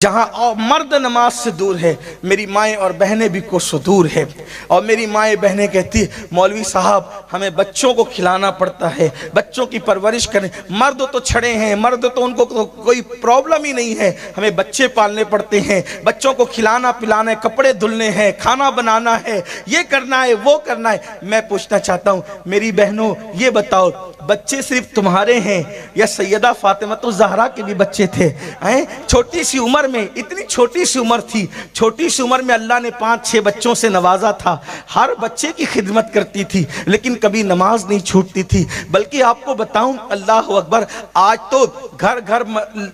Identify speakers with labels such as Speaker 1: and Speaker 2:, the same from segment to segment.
Speaker 1: جہاں مرد نماز سے دور ہے میری مائیں اور بہنیں بھی کوسوں دور ہے، اور میری مائیں بہنیں کہتی مولوی صاحب ہمیں بچوں کو کھلانا پڑتا ہے، بچوں کی پرورش کریں، مرد تو چھڑے ہیں، مرد تو ان کو کوئی پرابلم ہی نہیں ہے، ہمیں بچے پالنے پڑتے ہیں، بچوں کو کھلانا پلانا ہے، کپڑے دھلنے ہیں، کھانا بنانا ہے، یہ کرنا ہے وہ کرنا ہے۔ میں پوچھنا چاہتا ہوں میری بہنوں یہ بتاؤ بچے صرف تمہارے ہیں یا سیدہ فاطمہ الزہرا کے بھی بچے تھے؟ چھوٹی سی عمر میں، اتنی چھوٹی سی عمر تھی، چھوٹی سی عمر میں اللہ نے 5-6 بچوں سے نوازا تھا، ہر بچے کی خدمت کرتی تھی لیکن کبھی نماز نہیں چھوٹتی تھی۔ بلکہ آپ کو بتاؤں اللہ اکبر، آج تو گھر گھر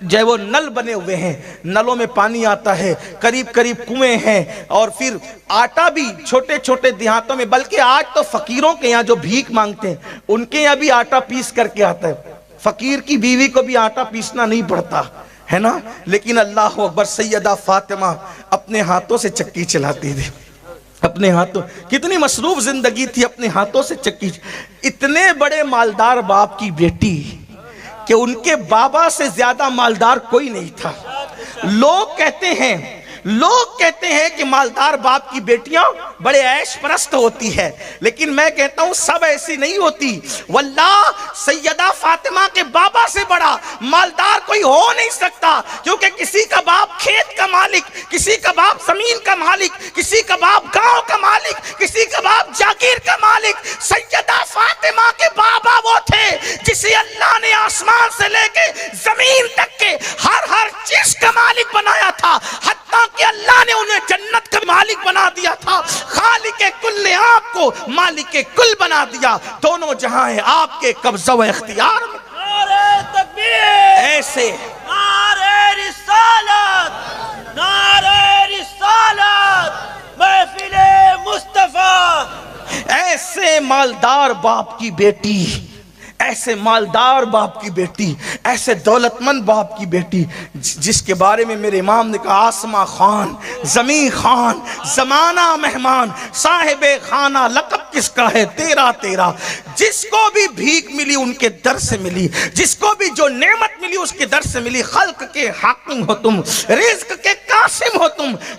Speaker 1: جو ہے وہ نل بنے ہوئے ہیں، نلوں میں پانی آتا ہے، قریب قریب کنویں ہیں، اور پھر آٹا بھی چھوٹے چھوٹے دیہاتوں میں، بلکہ آج تو فقیروں کے یہاں جو بھیک مانگتے ہیں ان کے یہاں بھی آٹا پیس کر کے آتا ہے، فقیر کی بیوی کو بھی آٹا پیسنا نہیں پڑتا ہے نا۔ لیکن اللہ اکبر سیدہ فاطمہ اپنے ہاتھوں سے چکی چلاتی تھی، اپنے ہاتھوں، کتنی مصروف زندگی تھی، اپنے ہاتھوں سے چکی۔ اتنے بڑے مالدار باپ کی بیٹی کہ ان کے بابا سے زیادہ مالدار کوئی نہیں تھا۔ لوگ کہتے ہیں کہ مالدار باپ کی بیٹیاں بڑے عیش پرست ہوتی ہے، لیکن میں کہتا ہوں سب ایسی نہیں ہوتی۔ واللہ سیدہ فاطمہ کے بابا سے بڑا مالدار کوئی ہو نہیں سکتا، کیونکہ کسی کا باپ کھیت کا مالک، کسی کا باپ زمین کا مالک، کسی کا باپ گاؤں کا مالک، کسی کا باپ جاگیر کا مالک۔ سیدہ فاطمہ کے بابا وہ تھے جسے اللہ نے آسمان سے لے کے زمین تک کے ہر چیز کا مالک بنایا تھا، حتیٰ کہ اللہ نے انہیں جنت کا مالک بنا دیا تھا۔ خالق کل نے آپ کو مالک کل بنا دیا، دونوں جہاں ہیں آپ کے قبضہ و اختیار میں۔
Speaker 2: نعرہ تکبیر،
Speaker 1: ایسے
Speaker 2: نعرہ رسالت، نعرہ رسالت، محفل مصطفیٰ۔
Speaker 1: ایسے مالدار باپ کی بیٹی، ایسے مالدار باپ کی بیٹی، ایسے دولت مند باپ کی بیٹی جس کے بارے میں میرے امام نے کہا آسماں خان، زمین خان، زمانہ مہمان، صاحب خانہ لقب کس کا ہے تیرا تیرا۔ جس کو بھی بھیک ملی ان کے در سے ملی، جس کو بھی جو نعمت ملی اس کے در سے ملی۔ خلق کے حاکم ہو تم، رزق کے قاسم ہو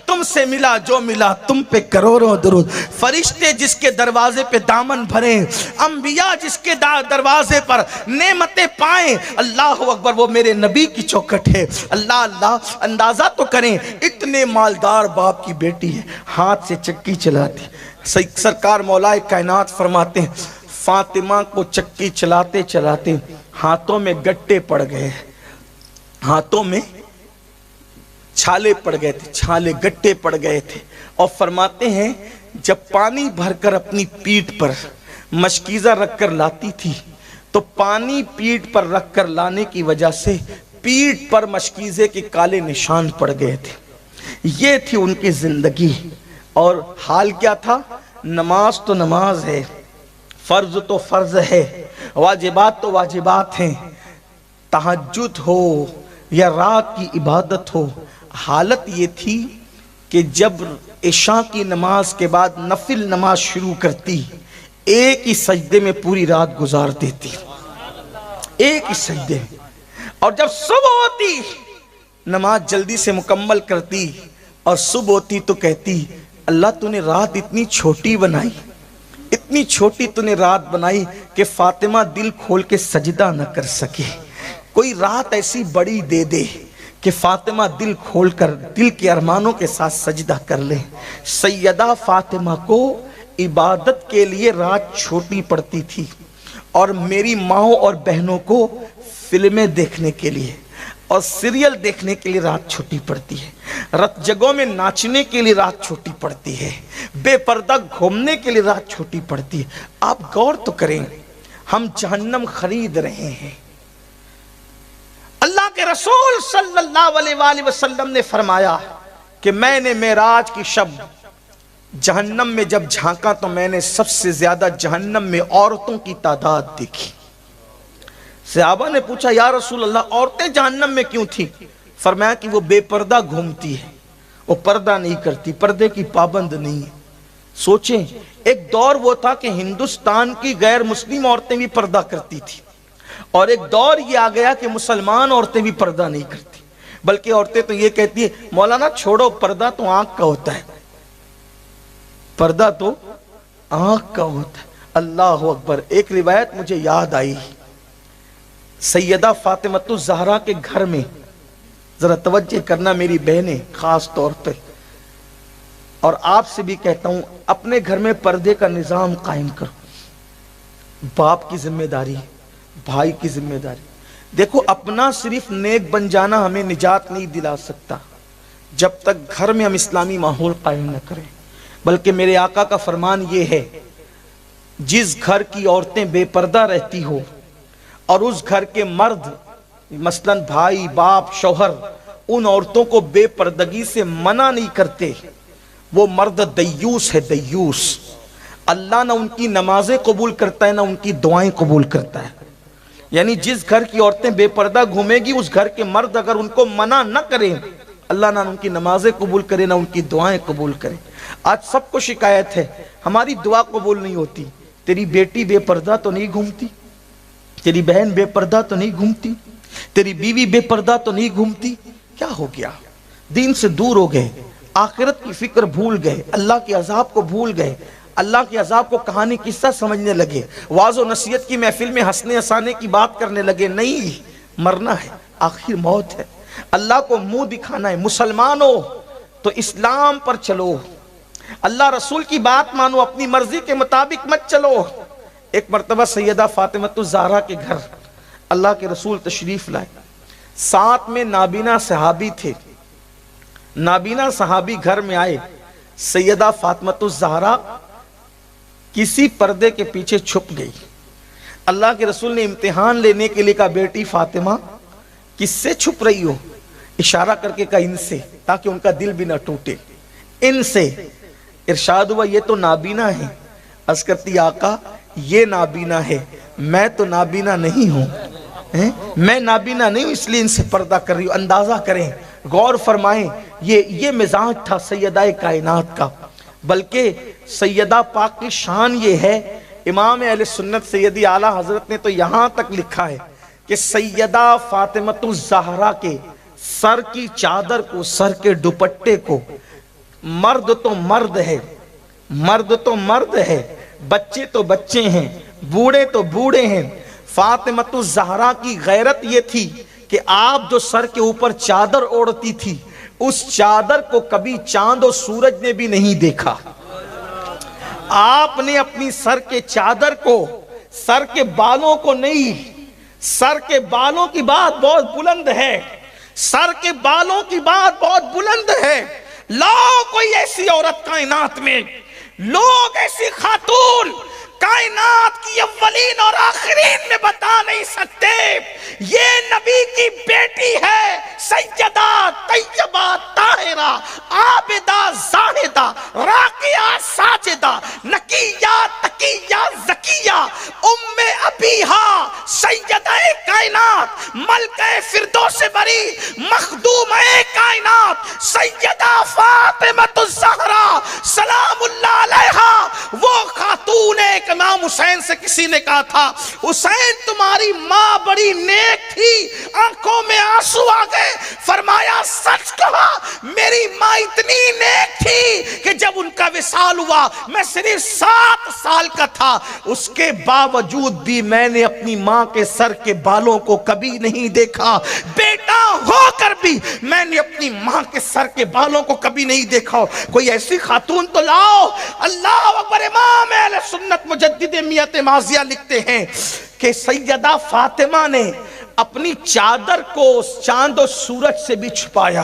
Speaker 1: تم سے ملا جو ملا تم پہ کروڑوں درود۔ فرشتے جس کے دروازے پہ دامن بھریں، انبیاء جس کے دروازے پر نعمتیں پائیں، اللہ اکبر وہ میرے نبی کی چوکھٹ ہے۔ اللہ اندازہ تو کریں اتنے مالدار باپ کی بیٹی ہے، ہاتھ سے چکی چلاتی۔ سرکار مولا کائنات فرماتے ہیں فاطمہ کو چکی چلاتے چلاتے ہاتھوں میں گٹے پڑ گئے، ہاتھوں میں چھالے پڑ گئے تھے، چھالے گٹے پڑ گئے تھے، اور فرماتے ہیں جب پانی بھر کر اپنی پیٹھ پر مشکیزہ رکھ کر لاتی تھی تو پانی پیٹھ پر رکھ کر لانے کی وجہ سے پیٹھ پر مشکیزے کے کالے نشان پڑ گئے تھے۔ یہ تھی ان کی زندگی، اور حال کیا تھا؟ نماز تو نماز ہے، فرض تو فرض ہے، واجبات تو واجبات ہیں، تہجد ہو یا رات کی عبادت ہو۔ حالت یہ تھی کہ جب عشاء کی نماز کے بعد نفل نماز شروع کرتی، ایک ہی سجدے میں پوری رات گزار دیتی، ایک ہی سجدے۔ اور جب صبح ہوتی نماز جلدی سے مکمل کرتی، اور صبح ہوتی تو کہتی اللہ تو نے رات اتنی چھوٹی بنائی، اتنی چھوٹی تو نے رات بنائی کہ فاطمہ دل کھول کے سجدہ نہ کر سکے، کوئی رات ایسی بڑی دے دے کہ فاطمہ دل کھول کر دل کے ارمانوں کے ساتھ سجدہ کر لے۔ سیدہ فاطمہ کو عبادت کے لیے رات چھوٹی پڑتی تھی، اور میری ماؤں اور بہنوں کو فلمیں دیکھنے کے لیے اور سیریل دیکھنے کے لیے رات چھوٹی پڑتی ہے، رت جگہوں میں ناچنے کے لیے رات چھوٹی پڑتی ہے، بے پردہ گھومنے کے لیے رات چھوٹی پڑتی ہے۔ آپ غور تو کریں ہم جہنم خرید رہے ہیں۔ اللہ کے رسول صلی اللہ علیہ وآلہ وسلم نے فرمایا کہ میں نے معراج کی شب جہنم میں جب جھانکا تو میں نے سب سے زیادہ جہنم میں عورتوں کی تعداد دیکھی۔ صحابہ نے پوچھا یا رسول اللہ عورتیں جہنم میں کیوں تھی؟ فرمایا کہ وہ بے پردہ گھومتی ہے، وہ پردہ نہیں کرتی، پردے کی پابند نہیں ہے۔ سوچیں ایک دور وہ تھا کہ ہندوستان کی غیر مسلم عورتیں بھی پردہ کرتی تھی، اور ایک دور یہ آ گیا کہ مسلمان عورتیں بھی پردہ نہیں کرتی۔ بلکہ عورتیں تو یہ کہتی ہیں مولانا چھوڑو، پردہ تو آنکھ کا ہوتا ہے، پردہ تو آنکھ کا ہوتا ہے۔ اللہ اکبر۔ ایک روایت مجھے یاد آئی، سیدہ فاطمۃ الزہرا کے گھر میں، ذرا توجہ کرنا میری بہنیں خاص طور پہ، اور آپ سے بھی کہتا ہوں اپنے گھر میں پردے کا نظام قائم کرو۔ باپ کی ذمہ داری، بھائی کی ذمہ داری۔ دیکھو اپنا صرف نیک بن جانا ہمیں نجات نہیں دلا سکتا جب تک گھر میں ہم اسلامی ماحول قائم نہ کریں، بلکہ میرے آقا کا فرمان یہ ہے جس گھر کی عورتیں بے پردہ رہتی ہو اور اس گھر کے مرد مثلاً بھائی باپ شوہر ان عورتوں کو بے پردگی سے منع نہیں کرتے، وہ مرد دیوس ہے، دیوس۔ اللہ نہ ان کی نمازیں قبول کرتا ہے نہ ان کی دعائیں قبول کرتا ہے۔ یعنی جس گھر کی عورتیں بے پردہ گھومے گی اس گھر کے مرد اگر ان کو منع نہ کریں، اللہ نہ ان کی نمازیں قبول کرے نہ ان کی دعائیں قبول کرے۔ آج سب کو شکایت ہے ہماری دعا قبول نہیں ہوتی، تیری بیٹی بے پردہ تو نہیں گھومتی، تیری بہن بے پردہ تو نہیں گھومتی، تیری بیوی بے پردہ تو نہیں گھومتی۔ کیا ہو گیا؟ دین سے دور ہو گئے، آخرت کی فکر بھول گئے، اللہ کے عذاب کو بھول گئے، اللہ کے عذاب کو کہانی قصہ سمجھنے لگے، واعظ و نصیحت کی محفل میں ہنسنے ہسانے کی بات کرنے لگے۔ نہیں، مرنا ہے، آخر موت ہے، اللہ کو منہ دکھانا ہے۔ مسلمانوں تو اسلام پر چلو، اللہ رسول کی بات مانو، اپنی مرضی کے مطابق مت چلو۔ ایک مرتبہ سیدہ فاطمۃ الزہرا کے گھر اللہ کے رسول تشریف لائے، ساتھ میں نابینا صحابی تھے۔ نابینا صحابی گھر میں آئے، سیدہ فاطمۃ الزہرا کسی پردے کے پیچھے چھپ گئی۔ اللہ کے رسول نے امتحان لینے کے لیے کہا بیٹی فاطمہ کس سے چھپ رہی ہو؟ اشارہ کر کے کہا ان سے، تاکہ ان کا دل بھی نہ ٹوٹے۔ ان سے ارشاد ہوا یہ تو نابینا ہے۔ عرض کرتی آقا یہ نابینا ہے، میں تو نابینا نہیں ہوں، میں نابینا نہیں ہوں، اس لیے ان سے پردہ کر رہی ہوں۔ اندازہ کریں، غور فرمائیں، یہ مزاج تھا سیدہ کائنات کا۔ بلکہ سیدہ پاک کی شان یہ ہے، امام اہل سنت سیدی اعلیٰ حضرت نے تو یہاں تک لکھا ہے کہ سیدہ فاطمۃ الزہرا کے سر کی چادر کو، سر کے دوپٹے کو، مرد تو مرد ہے، مرد تو مرد ہے، بچے تو بچے ہیں، بوڑھے تو بوڑھے ہیں۔ فاطمۃ الزہرا کی غیرت یہ تھی کہ آپ جو سر کے اوپر چادر اوڑھتی تھی اس چادر کو کبھی چاند و سورج نے بھی نہیں دیکھا۔ آپ نے اپنی سر کے چادر کو، سر کے بالوں کو نہیں، سر کے بالوں کی بات بہت بلند ہے، سر کے بالوں کی بات بہت بلند ہے۔ لاؤ کوئی ایسی عورت کائنات میں، لوگ ایسی خاتون کائنات کی اولین اور آخرین میں بتا نہیں سکتے یہ نبی کی بیٹی ہے، سیدہ طیبہ طاہرہ عابدہ زاہدہ راکعہ ساجدہ نقیہ تقیہ زکیہ ام ابیہا سیدہ کائنات ملکہ فردوس بری مخدومہ کائنات سیدہ فاطمۃ الزہرا سلام اللہ علیہا۔ وہ خاتون ایک امام حسین سے کسی نے کہا تھا حسین تمہاری ماں بڑی نیک تھی، آنکھوں میں آنسو آ گئے، فرمایا سچ کہا میری ماں اتنی نیک تھی کہ جب ان کا وصال ہوا میں صرف 7 سال کا تھا، اس کے باوجود بھی میں نے اپنی ماں کے سر کے بالوں کو کبھی نہیں دیکھا، بیٹا ہو کر بھی میں نے اپنی ماں کے سر کے بالوں کو کبھی نہیں دیکھا۔ کوئی ایسی خاتون تو لاؤ۔ اللہ اکبر۔ امام اہل سنت مجدد میت ماضیہ لکھتے ہیں کہ سیدہ فاطمہ نے اپنی چادر کو چاند و سورج سے بھی چھپایا،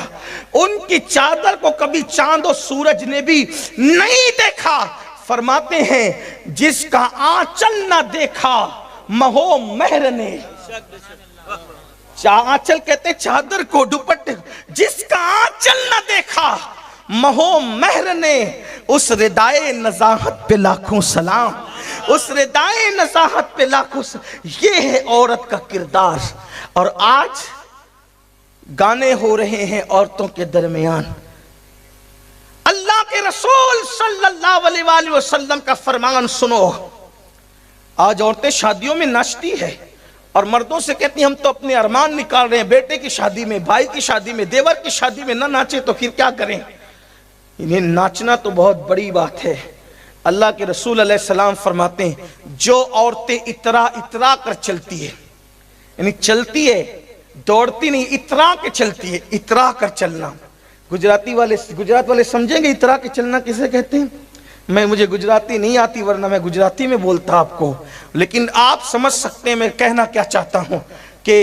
Speaker 1: ان کی چادر کو کبھی چاند و سورج نے بھی نہیں دیکھا۔ فرماتے ہیں جس کا آنچل نہ دیکھا مہو مہر نے، آنچل کہتے ہیں چادر کو، دوپٹے، جس کا آنچل نہ دیکھا مہو مہر نے، اس ردائے نزاہت پہ لاکھوں سلام، اس ردائے نزاہت پہ لاکھوں سلام۔ یہ ہے عورت کا کردار۔ اور آج گانے ہو رہے ہیں عورتوں کے درمیان۔ اللہ کے رسول صلی اللہ علیہ وسلم کا فرمان سنو، آج عورتیں شادیوں میں ناچتی ہے، اور مردوں سے کہتی ہیں ہم تو اپنے ارمان نکال رہے ہیں، بیٹے کی شادی میں، بھائی کی شادی میں، دیور کی شادی میں نہ ناچے تو پھر کیا کریں؟ انہیں ناچنا تو بہت بڑی بات ہے۔ اللہ کے رسول علیہ السلام فرماتے ہیں جو عورتیں اترا اترا کر چلتی ہے، یعنی چلتی ہے دوڑتی نہیں، اترا کے چلتی ہے، اترا کر چلنا۔ گجرات والے سمجھیں گے اترا کے چلنا کسے کہتے ہیں؟ مجھے گجراتی نہیں آتی ورنہ میں گجراتی میں بولتا آپ کو، لیکن آپ سمجھ سکتے ہیں میں کہنا کیا چاہتا ہوں کہ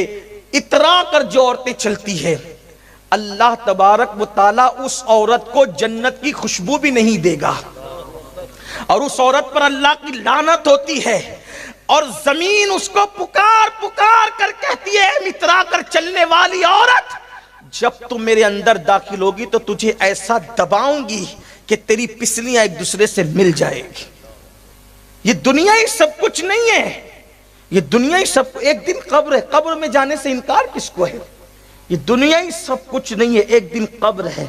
Speaker 1: اترا کر جو عورتیں چلتی ہے، اللہ تبارک و تعالیٰ اس عورت کو جنت کی خوشبو بھی نہیں دے گا، اور اس عورت پر اللہ کی لعنت ہوتی ہے، اور زمین اس کو پکار پکار کر کہتی ہے اے اترا کر چلنے والی عورت، جب تم میرے اندر داخل ہوگی تو تجھے ایسا دباؤں گی کہ تیری پسلیاں ایک دوسرے سے مل جائے گی۔ یہ دنیا ہی سب کچھ نہیں ہے، یہ دنیا ہی سب، ایک دن قبر ہے، قبر میں جانے سے انکار کس کو ہے؟ یہ دنیا ہی سب کچھ نہیں ہے، ایک دن قبر ہے۔